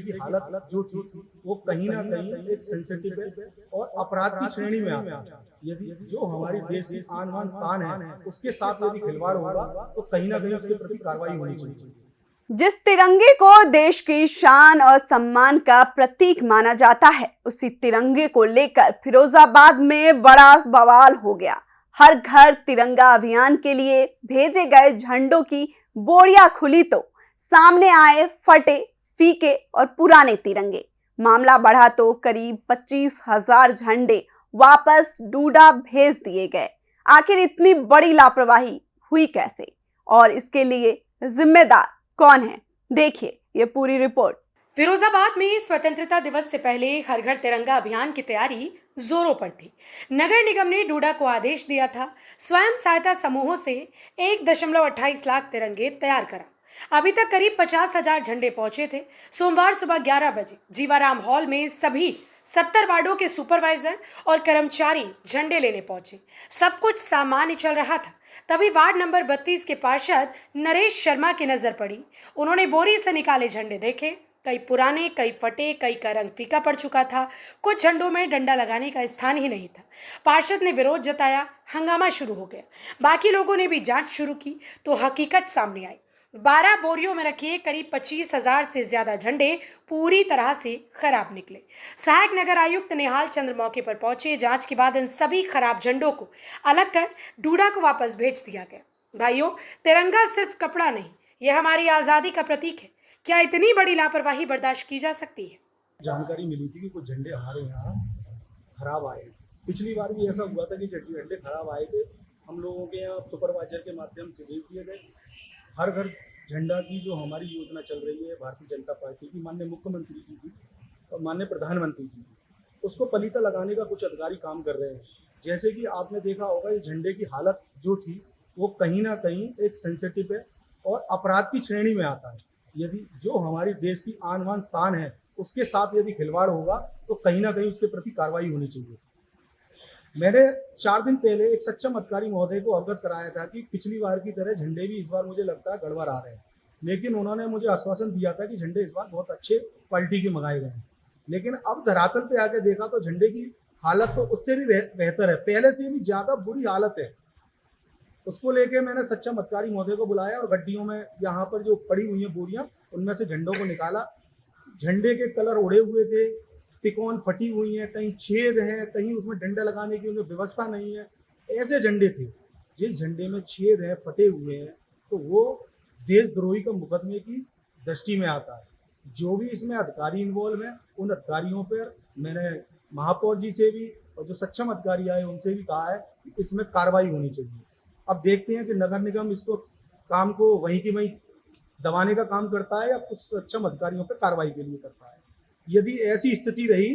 की हालत जो थी वो कहीं ना कहीं एक सेंसिटिव है और अपराध की श्रेणी में आता है। यदि जो हमारी देश की आन बान शान है उसके साथ यदि खिलवाड़ होगा तो कहीं ना कहीं उसके प्रति कार्रवाई होनी चाहिए। जिस तिरंगे को देश की शान और सम्मान का प्रतीक माना जाता है, उसी तिरंगे को लेकर फिरोजाबाद में बड़ा बवाल हो गया। हर घर तिरंगा अभियान के लिए भेजे गए झंडों की बोरियां खुली तो सामने आए फटे, फीके और पुराने तिरंगे। मामला बढ़ा तो करीब 25,000 झंडे वापस डूडा भेज दिए गए। आखिर इतनी बड़ी लापरवाही हुई कैसे और इसके लिए जिम्मेदार कौन है? देखिए ये पूरी रिपोर्ट। फिरोजाबाद में स्वतंत्रता दिवस से पहले हर घर तिरंगा अभियान की तैयारी जोरों पर थी। नगर निगम ने डूडा को आदेश दिया था स्वयं सहायता समूहों से 1.28 लाख तिरंगे तैयार करा। अभी तक करीब 50,000 झंडे पहुंचे थे। सोमवार सुबह 11 बजे जीवाराम हॉल में सभी 70 वार्डों के सुपरवाइजर और कर्मचारी झंडे लेने पहुंचे। सब कुछ सामान्य चल रहा था, तभी वार्ड नंबर 32 के पार्षद नरेश शर्मा की नजर पड़ी। उन्होंने बोरी से निकाले झंडे देखे, कई पुराने, कई फटे, कई का रंग फीका पड़ चुका था। कुछ झंडों में डंडा लगाने का स्थान ही नहीं था। पार्षद ने विरोध जताया, हंगामा शुरू हो गया। बाकी लोगों ने भी जांच शुरू की तो हकीकत सामने आई। 12 बोरियों में रखे करीब 25,000 से ज्यादा झंडे पूरी तरह से खराब निकले। सहायक नगर आयुक्त निहाल चंद्र मौके पर पहुंचे। जांच के बाद इन सभी खराब झंडों को अलग कर डूडा को वापस भेज दिया गया। भाइयों, तिरंगा सिर्फ कपड़ा नहीं, यह हमारी आजादी का प्रतीक है। क्या इतनी बड़ी लापरवाही बर्दाश्त की जा सकती है? जानकारी मिली थी कि कुछ झंडे हमारे यहाँ खराब आए। पिछली बार भी ऐसा हुआ था कि झंडे खराब आए थे, हम लोगों के यहाँ सुपरवाइजर के माध्यम से भेज दिए गए। हर घर झंडा की जो हमारी योजना चल रही है भारतीय जनता पार्टी की, माननीय मुख्यमंत्री जी की और माननीय प्रधानमंत्री जी की, उसको पलीता लगाने का कुछ अधिकारी काम कर रहे हैं। जैसे कि आपने देखा होगा ये झंडे की हालत जो थी वो कहीं ना कहीं एक सेंसिटिव है और अपराध की श्रेणी में आता है। यदि जो हमारी देश की आन बान शान है उसके साथ यदि खिलवाड़ होगा तो कहीं ना कहीं उसके प्रति कार्रवाई होनी चाहिए। मैंने 4 दिन पहले एक सक्षम अधिकारी महोदय को अवगत कराया था कि पिछली बार की तरह झंडे भी इस बार मुझे लगता है गड़बड़ आ रहे हैं, लेकिन उन्होंने मुझे आश्वासन दिया था कि झंडे इस बार बहुत अच्छे क्वालिटी के मंगाए गए हैं। लेकिन अब धरातल पे आके देखा तो झंडे की हालत तो उससे भी बेहतर है, पहले से भी ज़्यादा बुरी हालत है। उसको लेके मैंने सक्षम अधिकारी महोदय को बुलाया और गड्डियों में यहाँ पर जो पड़ी हुई हैं बोरियां, उनमें से झंडों को निकाला। झंडे के कलर उड़े हुए थे, तिकोन फटी हुई हैं, कहीं छेद है, कहीं उसमें डंडा लगाने की उन्हें व्यवस्था नहीं है, ऐसे झंडे थे। जिस झंडे में छेद है, फटे हुए हैं, तो वो देशद्रोही का मुकदमे की दृष्टि में आता है। जो भी इसमें अधिकारी इन्वॉल्व हैं उन अधिकारियों पर मैंने महापौर जी से भी और जो सक्षम अधिकारी आए उनसे भी कहा है कि इसमें कार्रवाई होनी चाहिए। अब देखते हैं कि नगर निगम इसको काम को वहीं की वहीं दबाने का काम करता है या कुछ सक्षम अधिकारियों पर कार्रवाई के लिए करता है। यदि ऐसी स्थिति रही,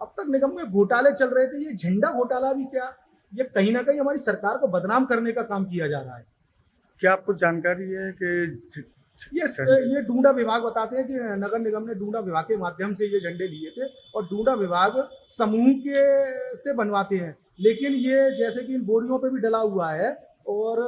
अब तक निगम में घोटाले चल रहे थे, ये झंडा घोटाला भी क्या, ये कहीं ना कहीं हमारी सरकार को बदनाम करने का काम किया जा रहा है। क्या आपको जानकारी है कि ये डूडा विभाग बताते हैं कि नगर निगम ने डूडा विभाग के माध्यम से ये झंडे लिए थे और डूडा विभाग समूह के से बनवाते हैं, लेकिन ये जैसे कि इन बोरियों पे भी डला हुआ है और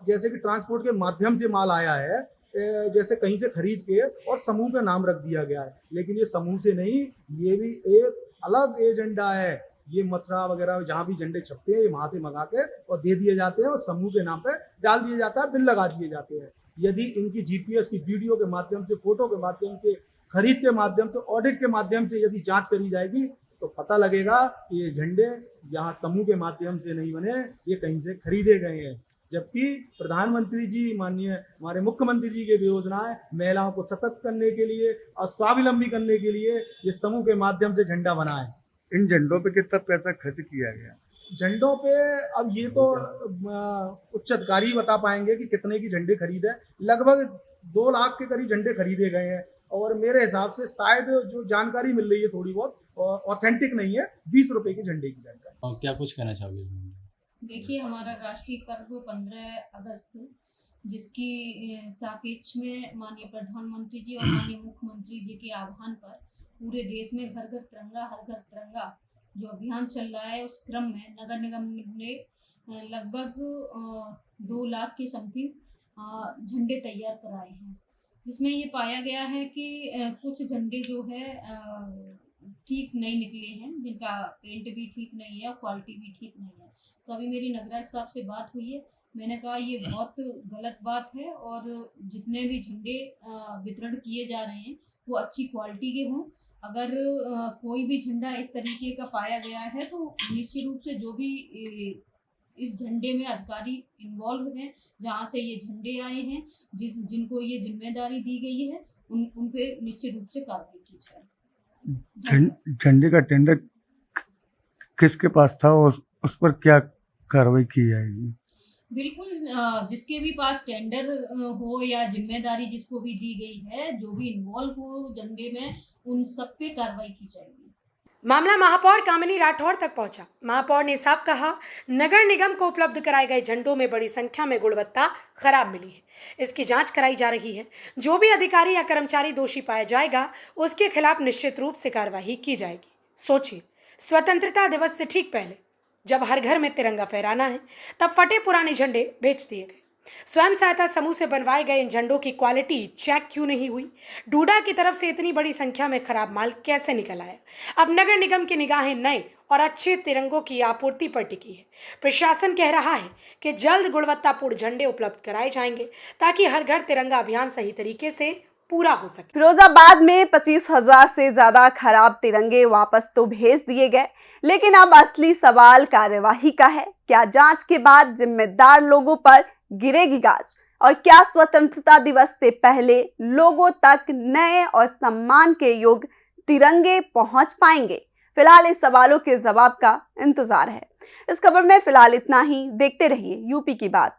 जैसे कि ट्रांसपोर्ट के माध्यम से माल आया है, जैसे कहीं से खरीद के और समूह का नाम रख दिया गया है, लेकिन ये समूह से नहीं, ये भी एक अलग एजेंडा है। ये मथुरा वगैरह जहाँ भी झंडे छपते हैं ये वहां से मंगा के और दे दिए जाते हैं और समूह के नाम पे डाल दिए जाता है, बिल लगा दिए जाते हैं। यदि इनकी जीपीएस की वीडियो के माध्यम से, फोटो के माध्यम से, खरीद के माध्यम से, ऑडिट के माध्यम से यदि जांच करी जाएगी तो पता लगेगा कि ये झंडे यहाँ समूह के माध्यम से नहीं बने, ये कहीं से खरीदे गए हैं। जबकि प्रधानमंत्री जी, माननीय हमारे मुख्यमंत्री जी की योजनाएं महिलाओं को सतत करने के लिए और स्वावलंबी करने के लिए ये समूह के माध्यम से झंडा बना है। इन झंडों पे कितना पैसा खर्च किया गया? झंडों पे अब ये तो उच्च अधिकारी बता पाएंगे कि कितने की झंडे खरीदे। लगभग 2 लाख के करीब झंडे खरीदे गए हैं और मेरे हिसाब से शायद जो जानकारी मिल रही है थोड़ी बहुत ऑथेंटिक नहीं है, 20 रुपए की झंडे की जानकारी। क्या कुछ कहना चाहोगे? देखिए, हमारा राष्ट्रीय पर्व 15 अगस्त, जिसकी सापेक्ष में माननीय प्रधानमंत्री जी और माननीय मुख्यमंत्री जी के आह्वान पर पूरे देश में घर घर तिरंगा हर घर तिरंगा जो अभियान चल रहा है, उस क्रम में नगर निगम ने लगभग 2 लाख के समथिंग झंडे तैयार कराए हैं। जिसमें ये पाया गया है कि कुछ झंडे जो है ठीक नहीं निकले हैं, जिनका पेंट भी ठीक नहीं है और क्वालिटी भी ठीक नहीं है। तो अभी मेरी नगराज साहब से बात हुई है, मैंने कहा ये बहुत गलत बात है और जितने भी झंडे वितरण किए जा रहे हैं वो अच्छी क्वालिटी के हों। अगर कोई भी झंडा इस तरीके का पाया गया है तो निश्चित रूप से जो भी इस झंडे में अधिकारी इन्वॉल्व हैं, जहाँ से ये झंडे आए हैं, जिनको ये जिम्मेदारी दी गई है, उन पे निश्चित रूप से कार्रवाई की जाए। झंडे का टेंडर किसके पास था और उस पर क्या कार्रवाई की जाएगी? बिल्कुल, जिसके भी पास टेंडर हो या जिम्मेदारी जिसको भी दी गई है, जो भी इन्वॉल्व हो झंडे में, उन सब पे कार्रवाई की जाएगी। मामला महापौर कामिनी राठौर तक पहुंचा। महापौर ने साफ कहा, नगर निगम को उपलब्ध कराए गए झंडों में बड़ी संख्या में गुणवत्ता खराब मिली है। इसकी जांच कराई जा रही है। जो भी अधिकारी या कर्मचारी दोषी पाया जाएगा उसके खिलाफ निश्चित रूप से कार्रवाई की जाएगी। सोचिए, स्वतंत्रता दिवस से ठीक पहले जब हर घर में तिरंगा फहराना है, तब फटे पुराने झंडे बेच दिए गए। स्वयं सहायता समूह से बनवाए गए इन झंडों की क्वालिटी चेक क्यों नहीं हुई? डूडा की तरफ से इतनी बड़ी संख्या में खराब माल कैसे निकल आया? अब नगर निगम की निगाहें नए और अच्छे तिरंगों की आपूर्ति पर टिकी है। प्रशासन कह रहा है कि जल्द गुणवत्तापूर्ण झंडे उपलब्ध कराए जाएंगे ताकि हर घर तिरंगा अभियान सही तरीके से पूरा हो सके। फिरोजाबाद में 25,000 से ज्यादा खराब तिरंगे वापस तो भेज दिए गए, लेकिन अब असली सवाल कार्यवाही का है। क्या जांच के बाद जिम्मेदार लोगों पर गिरेगी गाज? और क्या स्वतंत्रता दिवस से पहले लोगों तक नए और सम्मान के योग्य तिरंगे पहुंच पाएंगे? फिलहाल इस सवालों के जवाब का इंतजार है। इस खबर में फिलहाल इतना ही। देखते रहिए यूपी की बात।